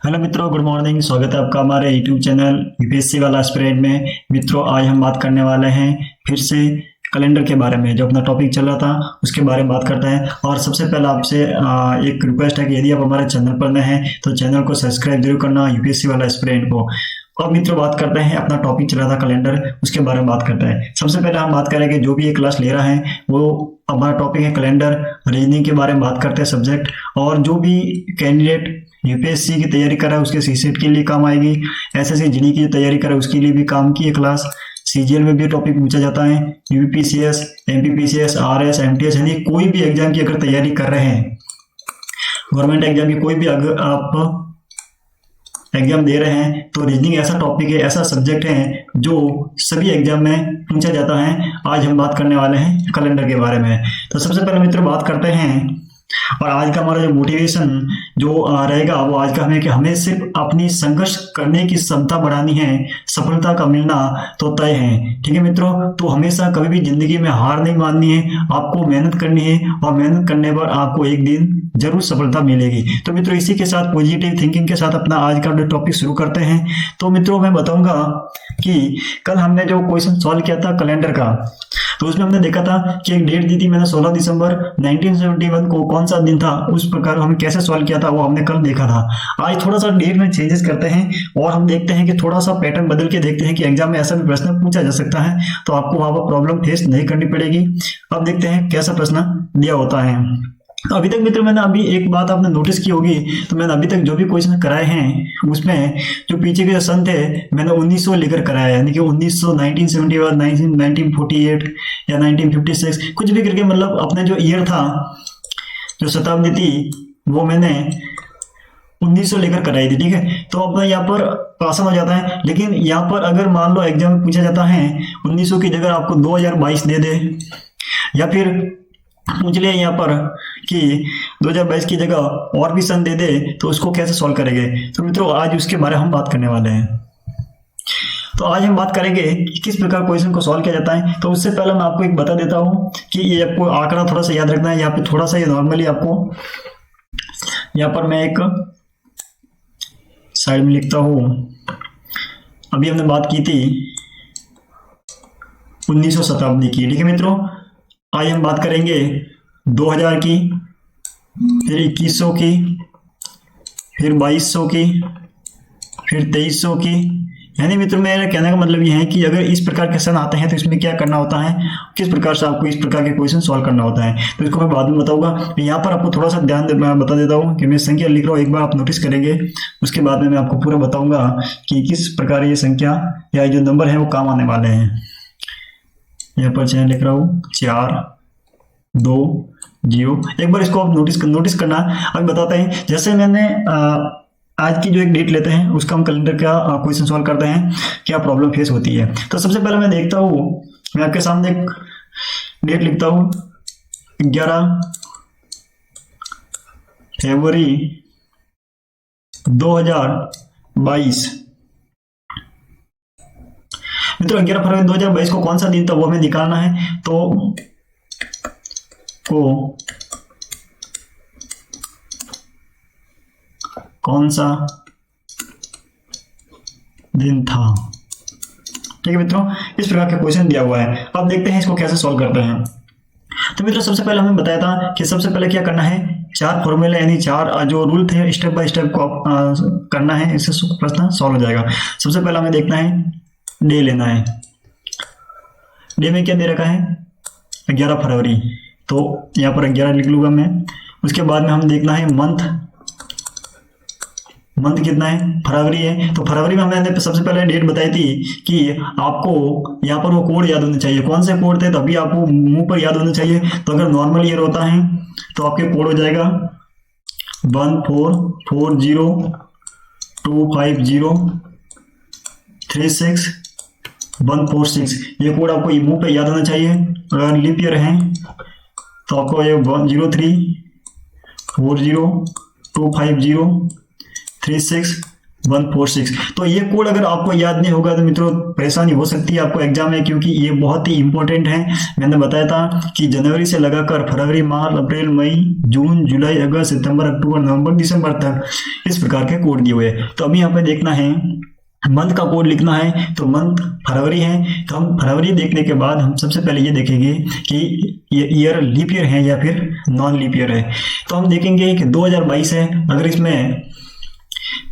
Hello मित्रों, good morning. स्वागत है आपका हमारे यूट्यूब चैनल यूपीएससी वाला एस्पिरेंट में। मित्रों, आज हम बात करने वाले हैं फिर से कैलेंडर के बारे में। जो अपना टॉपिक चल रहा था उसके बारे में बात करते हैं। और सबसे पहले आपसे एक रिक्वेस्ट है कि यदि आप हमारे चैनल पर नए हैं तो चैनल को सब्सक्राइब जरूर करना, यूपीएससी वाला एस्पिरेंट को। अब मित्रों, बात करते हैं, अपना टॉपिक चल रहा था कैलेंडर, उसके बारे में बात करते हैं। सबसे पहले हम बात करेंगे, जो भी ये क्लास ले रहा है वो हमारा टॉपिक है कैलेंडर। रीजनिंग के बारे में बात करते हैं सब्जेक्ट, और जो भी कैंडिडेट यूपीएससी की तैयारी कर रहा है उसके सीसेट के लिए काम आएगी। एसएससी जीडी की तैयारी कर रहा है उसके लिए भी काम की है क्लास। सीजीएल में भी टॉपिक पूछा जाता है। यूपीपीसीएस, एमपीपीसीएस, आरएस, एमटीएस, यानी कोई भी एग्जाम की अगर तैयारी कर रहे हैं, गवर्नमेंट एग्जाम की कोई भी अगर आप एग्जाम दे रहे हैं, तो रीजनिंग ऐसा टॉपिक है, ऐसा सब्जेक्ट है जो सभी एग्जाम में पूछा जाता है। आज हम बात करने वाले हैं कैलेंडर के बारे में। तो सबसे पहले मित्रों बात करते हैं, और आज का हमारा जो मोटिवेशन जो रहेगा वो आज का हमें कि हमें सिर्फ अपनी संघर्ष करने की क्षमता बढ़ानी है, सफलता का मिलना तो तय है। ठीक है मित्रों, तो हमेशा कभी भी जिंदगी में हार नहीं माननी है, आपको मेहनत करनी है, और मेहनत करने पर आपको एक दिन जरूर सफलता मिलेगी। तो मित्रों, इसी के साथ पॉजिटिव थिंकिंग के साथ अपना आज का टॉपिक शुरू करते हैं। तो मित्रों, मैं बताऊंगा कि कल हमने जो क्वेश्चन सॉल्व किया था कैलेंडर का, तो उसमें हमने देखा था कि एक डेट दी थी मैंने 16 दिसंबर 1971 को, कौन सा दिन था, उस प्रकार हमने कैसे सॉल्व किया था वो हमने कल देखा था। आज थोड़ा सा डेट में चेंजेस करते हैं और हम देखते हैं कि थोड़ा सा पैटर्न बदल के देखते हैं कि एग्जाम में ऐसा भी प्रश्न पूछा जा सकता है, तो आपको वहां पर प्रॉब्लम फेस नहीं करनी पड़ेगी। अब देखते हैं कैसा प्रश्न दिया होता है। तो अभी तक मित्र मैंने अभी एक बात आपने नोटिस की होगी, तो मैंने अभी तक जो भी क्वेश्चन कराए हैं उसमें जो पीछे के जो सन थे मैंने 1900 लेकर कराया, यानी कि 1900, 1971, 1948 या 1956, कुछ भी करके, मतलब अपने जो ईयर था, जो शताब्दी थी, वो मैंने 1900 लेकर कराई थी। ठीक है, तो अब यहाँ पर आसान हो जाता है। लेकिन यहाँ पर अगर मान लो एग्जाम में पूछा जाता है 1900 की जगह आपको 2022 दे दे, या फिर पूछ लिया यहाँ पर कि 2022 की जगह और भी सन दे दे, तो उसको कैसे सॉल्व करेंगे। तो मित्रों, आज उसके बारे में हम बात करने वाले हैं। तो आज हम बात करेंगे कि किस प्रकार क्वेश्चन को सॉल्व किया जाता है। तो उससे पहले मैं आपको एक बता देता हूं कि ये आपको आंकड़ा थोड़ा सा याद रखना है। यहाँ पे थोड़ा सा ये नॉर्मली आपको, यहाँ पर मैं एक साइड में लिखता हूं। अभी हमने बात की थी 1900 शताब्दी की। ठीक है मित्रों, आज हम बात करेंगे 2000 की, फिर 2100 की, फिर 2200 की, फिर 2300 की। यानी मित्रों, मेरा कहने का मतलब ये है कि अगर इस प्रकार के सन आते हैं तो इसमें क्या करना होता है, किस प्रकार से आपको इस प्रकार के क्वेश्चन सॉल्व करना होता है, तो इसको मैं बाद में बताऊंगा। यहाँ पर आपको थोड़ा सा ध्यान मैं बता देता हूँ कि मैं संख्या लिख रहा हूँ, एक बार आप नोटिस करेंगे, उसके बाद में मैं आपको पूरा बताऊंगा कि किस प्रकार ये संख्या या जो नंबर है वो काम आने वाले हैं। यहाँ पर चैनल लिख रहा हूँ 4 2 0। एक बार इसको आप नोटिस करना। अब बताते हैं, जैसे मैंने आज की जो एक डेट लेते हैं उसका हम कैलेंडर का क्वेश्चन सॉल्व करते हैं, क्या प्रॉब्लम फेस होती है। तो सबसे पहले मैं देखता हूँ, मैं आपके सामने एक डेट लिखता हूँ 11 फरवरी 2022। मित्रों, 11 फरवरी 2022 को कौन सा दिन था वो हमें निकालना है। तो कौन सा दिन था। ठीक है मित्रों, इस प्रकार का क्वेश्चन दिया हुआ है। अब देखते हैं इसको कैसे सॉल्व करते हैं। तो मित्रों, सबसे पहले हमें बताया था कि सबसे पहले क्या करना है, 4 फॉर्मूले यानी 4 जो रूल थे स्टेप बाय स्टेप को करना है, इससे प्रश्न सॉल्व हो जाएगा। सबसे पहले हमें देखना है, डे लेना है। डे में क्या दे रखा है, 11 फरवरी, तो यहाँ पर 11 लिख लूंगा मैं। उसके बाद में हम देखना है मंथ कितना है, फरवरी है। तो फरवरी में हमने सबसे पहले डेट बताई थी कि आपको यहाँ पर वो कोड याद होने चाहिए। कौन से कोड थे, तभी आपको मुंह पर याद होने चाहिए। तो अगर नॉर्मल ईयर होता है तो आपके कोड हो जाएगा 144025036 ये कोड आपको मुंह पे याद होना चाहिए। अगर लीप ईयर है तो आपको ये 10340250363 146। तो ये कोड अगर आपको याद नहीं होगा तो मित्रों परेशानी हो सकती है आपको एग्जाम में, क्योंकि ये बहुत ही इंपॉर्टेंट है। मैंने बताया था कि जनवरी से लगाकर फरवरी, मार्च, अप्रैल, मई, जून, जुलाई, अगस्त, सितंबर, अक्टूबर, नवंबर, दिसंबर तक इस प्रकार के कोड दिए हुए हैं। तो अभी यहाँ पे देखना है मंथ का कोड लिखना है, तो मंथ फरवरी है, तो हम फरवरी देखने के बाद हम सबसे पहले ये देखेंगे कि ये ईयर लीप ईयर है या फिर नॉन लीप ईयर है। तो हम देखेंगे कि 2022 है, अगर इसमें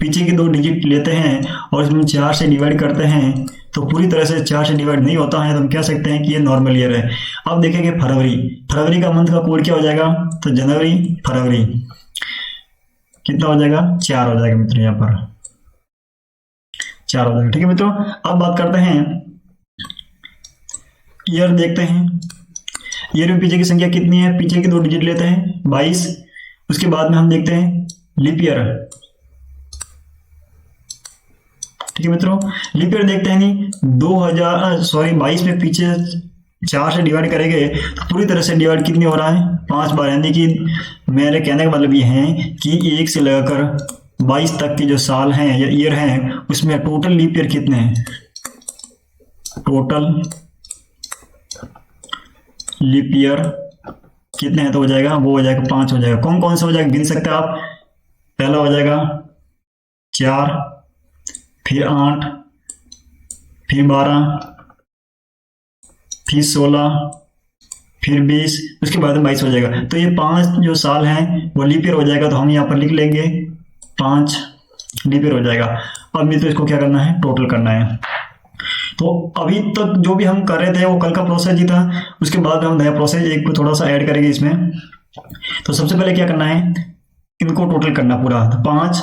पीछे के 2 डिजिट लेते हैं और इसमें 4 से डिवाइड करते हैं तो पूरी तरह से 4 से डिवाइड नहीं होता है, तो हम कह सकते हैं कि ये नॉर्मल ईयर है। अब देखेंगे फरवरी का मंथ का कोड क्या हो जाएगा, तो जनवरी फरवरी कितना हो जाएगा, 4 हो जाएगा मित्रों, यहाँ पर 4 हो जाएगा। ठीक है मित्रों, अब बात करते हैं ईयर, देखते हैं ईयर में पीछे की संख्या कितनी है, पीछे के 2 डिजिट लेते हैं 22, उसके बाद में हम देखते हैं लीप ईयर। ठीक है मित्रों, लीप ईयर देखते हैं नहीं, 22 में पीछे 4 से डिवाइड करेंगे तो पूरी तरह से डिवाइड कितनी हो रहा है, 5 बार। यानी कि मेरे कहने का मतलब ये है कि 1 से लगाकर 22 तक के जो साल हैं या ईयर हैं उसमें टोटल लीप ईयर कितने हैं, टोटल लीप ईयर कितने हैं, तो हो जाएगा वो हो जाएगा 5 हो जाएगा। कौन कौन सा हो जाएगा गिन सकते हैं आप, पहला हो जाएगा 4, फिर 8, फिर 12, फिर 16, फिर 20, उसके बाद में 22 हो जाएगा। तो ये 5 जो साल हैं वो लीप ईयर हो जाएगा, तो हम यहाँ पर लिख लेंगे 5 लीप ईयर हो जाएगा। अब भी तो इसको क्या करना है, टोटल करना है। तो अभी तक जो भी हम कर रहे थे वो कल का प्रोसेस ही था, उसके बाद हम नया प्रोसेस एक थोड़ा सा ऐड करेंगे इसमें। तो सबसे पहले क्या करना है, इनको टोटल करना पूरा, तो 5,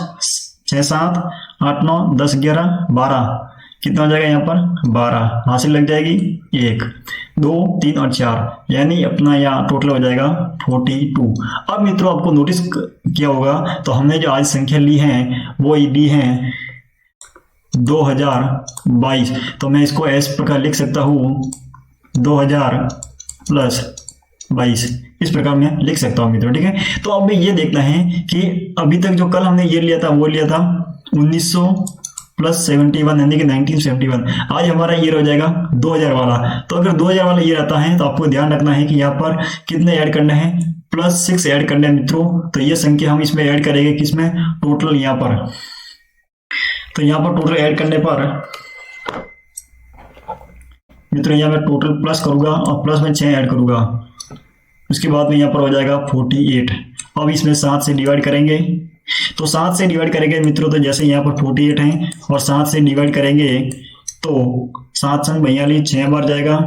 6, 7, 8, 9, 10, 11, 12 कितना हो जाएगा यहाँ पर, 12 हासिल लग जाएगी 1, 2, 3 और 4, यानी अपना यहाँ टोटल हो जाएगा 42। अब मित्रों आपको नोटिस किया होगा, तो हमने जो आज संख्या ली है वो ली है 2022, तो मैं इसको इस प्रकार लिख सकता हूँ 2000 प्लस 22, इस प्रकार मैं लिख सकता हूँ मित्रों। ठीक है, तो अब ये देखना है कि अभी तक जो कल हमने ये लिया था वो लिया था 1900 प्लस 71 यानी कि 1971। आज हमारा ईयर हो जाएगा 2000 वाला। तो अगर 2000 वाला ईयर आता है तो आपको ध्यान रखना है कि यहाँ पर कितने ऐड करना है, +6 ऐड करना है मित्रों। तो ये संख्या हम इसमें ऐड करेंगे, किसमें, टोटल यहाँ पर। तो यहाँ पर टोटल ऐड करने पर मित्रों यहाँ मैं टोटल प्लस करूंगा और प्लस में 6 ऐड करूंगा, उसके बाद में यहाँ पर हो जाएगा 48। अब इसमें 7 से डिवाइड करेंगे, तो 7 से डिवाइड करेंगे मित्रों, तो जैसे यहाँ पर 48 है और 7 से डिवाइड करेंगे तो 7 संग 42 6 बार जाएगा,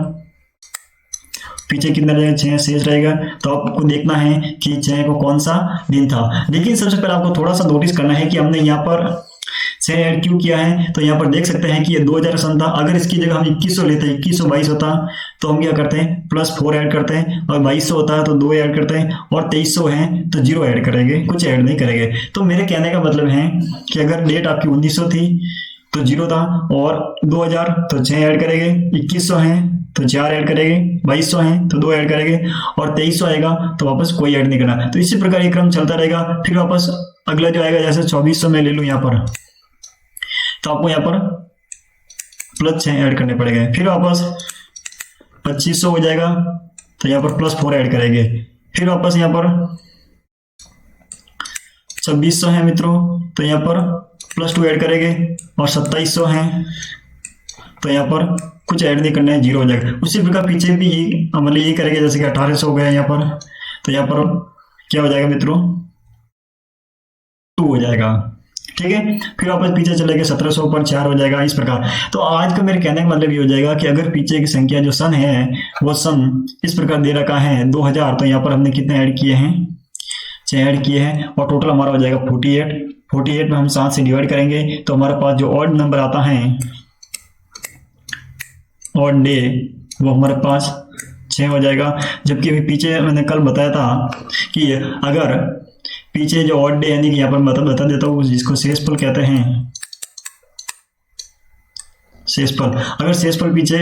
पीछे कितना रहेगा, 6 शेष रहेगा। तो आपको देखना है कि 6 को कौन सा दिन था। लेकिन सबसे पहले आपको थोड़ा सा नोटिस करना है कि हमने यहाँ पर 6 ऐड क्यों किया है। तो यहाँ पर देख सकते हैं कि ये 2000 सन था, अगर इसकी जगह हम 2100 लेते हैं, 2122 होता तो हम क्या करते हैं, +4 ऐड करते हैं, और 2200 होता है तो 2 ऐड करते हैं, और 2300 है तो 0 ऐड करेंगे, कुछ ऐड नहीं करेंगे। तो मेरे कहने का मतलब है कि अगर डेट आपकी 1900 थी तो 0 था, और 2000 तो 6 ऐड करेंगे, 2100 है तो 4 ऐड करेंगे, 2200 है तो 2 ऐड करेंगे, और 2300 आएगा तो वापस कोई ऐड नहीं करना। तो इसी प्रकार ये क्रम चलता रहेगा। फिर वापस अगला जो आएगा, जैसे 2400 में ले लूँ यहाँ पर, तो आपको यहाँ पर +6 ऐड करने पड़ेंगे। फिर वापस 2500 हो जाएगा तो यहाँ पर +4 ऐड करेंगे। फिर वापस यहाँ पर 2600 है मित्रों, तो यहाँ पर +2 ऐड करेंगे, और 2700 है तो यहाँ पर कुछ ऐड नहीं करना है, 0 हो जाएगा। उसी प्रकार पीछे भी मतलब ये करेंगे, जैसे कि 1800 हो गया यहाँ पर, तो यहाँ पर क्या हो जाएगा मित्रों, 2 हो जाएगा। ठीक है, फिर वापस पीछे चलेंगे 1700 पर 4 हो जाएगा, इस प्रकार। तो आज का मेरे कहने का मतलब ये हो जाएगा कि अगर पीछे की संख्या जो सन है वो सन इस प्रकार दे रखा है 2000, तो यहाँ पर हमने कितने ऐड किए हैं, 6 ऐड किए हैं, और टोटल हमारा हो जाएगा 48। 48 में हम 7 से डिवाइड करेंगे तो हमारे पास जो ऑड नंबर आता है, ऑड डे, वो हमारे पास 6 हो जाएगा। जबकि अभी पीछे मैंने कल बताया था कि अगर पीछे जो ऑड डे, यानी कि यहाँ पर बता देता हूँ, जिसको शेषफल कहते हैं, शेषफल, अगर शेषफल पीछे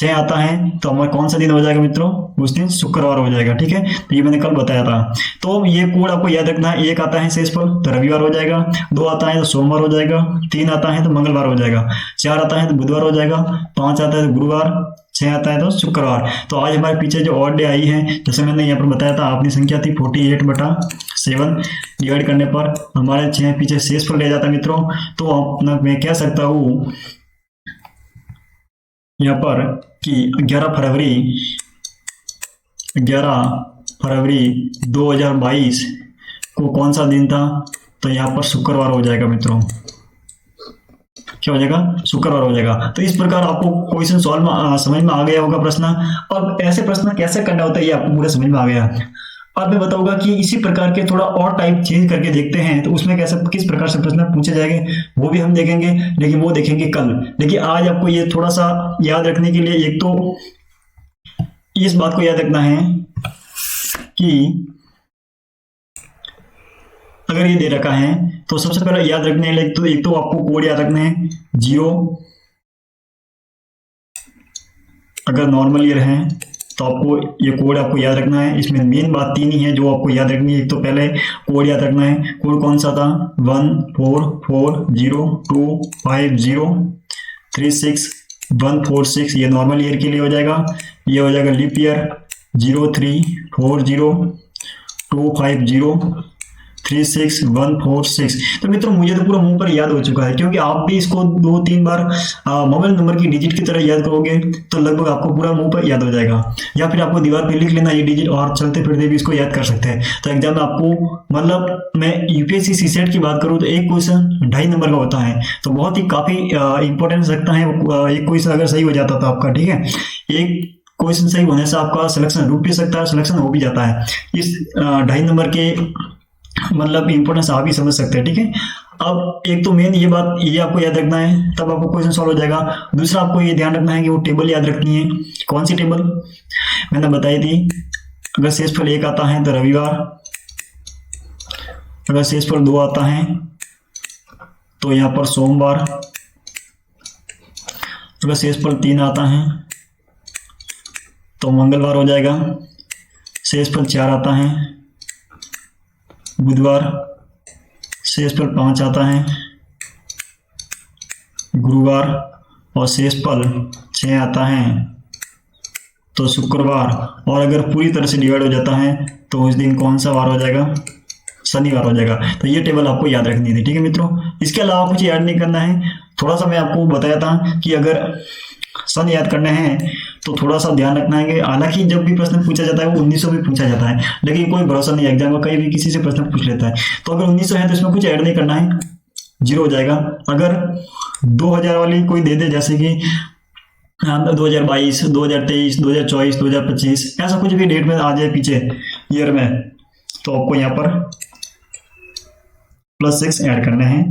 6 आता है तो हमारा कौन सा दिन हो जाएगा मित्रों, उस दिन शुक्रवार हो जाएगा। ठीक है, तो ये मैंने कल बताया था। तो ये कोड आपको याद रखना है। 1 आता है शेषफल तो रविवार हो जाएगा, 2 आता है तो सोमवार हो जाएगा, 3 आता है तो मंगलवार हो जाएगा, 4 आता है तो बुधवार हो जाएगा, 5 आता है तो गुरुवार, 6 आता है तो शुक्रवार। तो आज हमारे पीछे जो ऑड डे आई है, जैसे मैंने यहाँ पर बताया था, अपनी संख्या थी 48/7 डिवाइड करने पर हमारे 6 पीछे शेषफल ले जाता है मित्रों। तो अपना मैं कह सकता हूँ यहाँ पर कि 11 फरवरी 2022 को कौन सा दिन था, तो यहाँ पर शुक्रवार हो जाएगा मित्रों। क्या हो जाएगा, शुक्रवार हो जाएगा। तो इस प्रकार आपको क्वेश्चन सॉल्व समझ में आ गया होगा प्रश्न। और ऐसे प्रश्न कैसे करना होता है ये आपको पूरा समझ में आ गया। अब मैं बताऊंगा कि इसी प्रकार के थोड़ा और टाइप चेंज करके देखते हैं तो उसमें कैसे किस प्रकार से प्रश्न पूछे जाएंगे वो भी हम देखेंगे, लेकिन वो देखेंगे कल। लेकिन आज आपको ये थोड़ा सा याद रखने के लिए एक तो इस बात को याद रखना है कि अगर ये दे रखा है तो सबसे पहले याद रखने के लिए एक तो आपको कोड याद रखना है 0। अगर नॉर्मल ईयर है तो आपको ये कोड आपको याद रखना है। इसमें मेन बात 3 ही है जो आपको याद रखनी है। एक तो पहले कोड याद रखना है। कोड कौन सा था, 144025036 ये नॉर्मल ईयर के लिए हो जाएगा। ये हो जाएगा लीप ईयर 034025036 तो मित्रों मुझे तो पूरा मुंह पर याद हो चुका है, क्योंकि आप भी इसको 2-3 बार मोबाइल नंबर की डिजिट की तरह याद करोगे तो लगभग आपको पूरा मुंह पर याद हो जाएगा। या फिर आपको दीवार पे लिख लेना ये डिजिट और चलते फिरते भी इसको याद कर सकते हैं। तो एग्जाम में आपको मतलब मैं यूपीएससी सीसेट की बात करूँ तो एक क्वेश्चन 2.5 नंबर का होता है, तो बहुत ही काफी इंपॉर्टेंस रखता है। एक क्वेश्चन अगर सही हो जाता तो आपका, ठीक है, एक क्वेश्चन सही होने से आपका सिलेक्शन रुक भी सकता है, सिलेक्शन हो भी जाता है। इस 2.5 नंबर के मतलब इंपॉर्टेंस आप ही समझ सकते हैं। ठीक है, अब एक तो मेन ये बात ये आपको याद रखना है, तब आपको क्वेश्चन सॉल्व हो जाएगा। दूसरा आपको ये ध्यान रखना है कि वो टेबल याद रखनी है। कौन सी टेबल मैंने बताई थी, अगर शेषफल 1 आता है तो रविवार, अगर शेषफल 2 आता है तो यहाँ पर सोमवार, अगर शेषफल 3 आता है तो मंगलवार हो जाएगा, शेषफल 4 आता है बुधवार, शेषफल 5 आता है गुरुवार और शेषफल 6 आता है तो शुक्रवार। और अगर पूरी तरह से डिवाइड हो जाता है तो उस दिन कौन सा वार हो जाएगा, शनिवार हो जाएगा। तो ये टेबल आपको याद रखनी थी। ठीक है मित्रों, इसके अलावा कुछ याद नहीं करना है। थोड़ा सा मैं आपको बताया था कि अगर सन याद करने हैं तो थोड़ा सा ध्यान रखना है कि हालांकि जब भी प्रश्न पूछा जाता है वो 1900 भी पूछा जाता है, लेकिन कोई भरोसा नहीं है, एग्जाम में कहीं भी किसी से प्रश्न पूछ लेता है। तो अगर 1900 है तो इसमें कुछ ऐड नहीं करना है, 0 हो जाएगा। अगर 2000 वाली कोई दे दे, जैसे कि 2022, 2023, 2024, 2025 ऐसा कुछ भी डेट में आ जाए पीछे ईयर में, तो आपको यहाँ पर +6 ऐड करना है।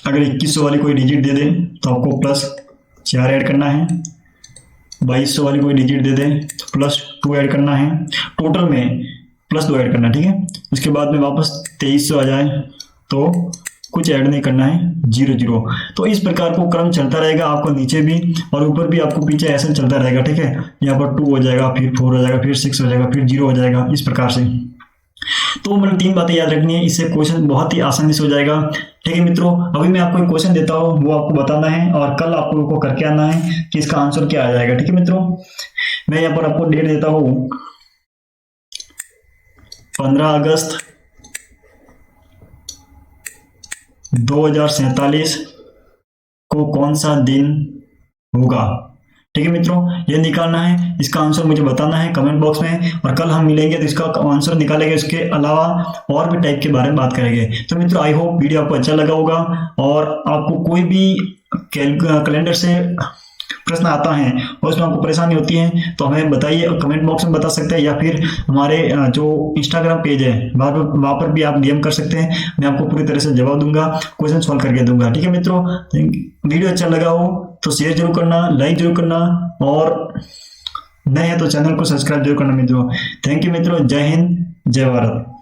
अगर 2100 वाली कोई डिजिट दे दे तो आपको +4 ऐड करना है। 2200 वाली कोई डिजिट दे दे तो +2 ऐड करना है। टोटल में +2 ऐड करना है। ठीक है, उसके बाद में वापस 2300 आ जाए तो कुछ ऐड नहीं करना है, 0 तो इस प्रकार को क्रम चलता रहेगा आपको नीचे भी और ऊपर भी आपको पीछे ऐसे चलता रहेगा। ठीक है, यहाँ पर 2 हो जाएगा, फिर 4 हो जाएगा, फिर 6 हो जाएगा, फिर 0 हो जाएगा, इस प्रकार से। तो मतलब 3 बातें याद रखनी है, इससे क्वेश्चन बहुत ही आसानी से हो जाएगा। ठीक है मित्रों, अभी मैं आपको एक क्वेश्चन देता हूँ, वो आपको बताना है और कल आप लोगों को करके आना है कि इसका आंसर क्या आ जाएगा। ठीक है मित्रों, मैं यहाँ पर आपको डेट देता हूँ 15 अगस्त 2047 को कौन सा दिन होगा। ठीक है मित्रों, ये निकालना है, इसका आंसर मुझे बताना है कमेंट बॉक्स में, और कल हम मिलेंगे तो इसका आंसर निकालेंगे। इसके अलावा और भी टाइप के बारे में बात करेंगे। तो मित्रों, आई होप वीडियो आपको अच्छा लगा होगा, और आपको कोई भी कैलेंडर से प्रश्न आता है और उसमें आपको परेशानी होती है तो हमें बताइए, कमेंट बॉक्स में बता सकते हैं, या फिर हमारे जो इंस्टाग्राम पेज है वहाँ पर भी आप डीएम कर सकते हैं। मैं आपको पूरी तरह से जवाब दूंगा, क्वेश्चन सॉल्व करके दूंगा। ठीक है मित्रों, वीडियो अच्छा लगा हो तो शेयर जरूर करना, लाइक जरूर करना, और नए हैं तो चैनल को सब्सक्राइब जरूर करना मित्रों। थैंक यू मित्रों, जय हिंद, जय भारत।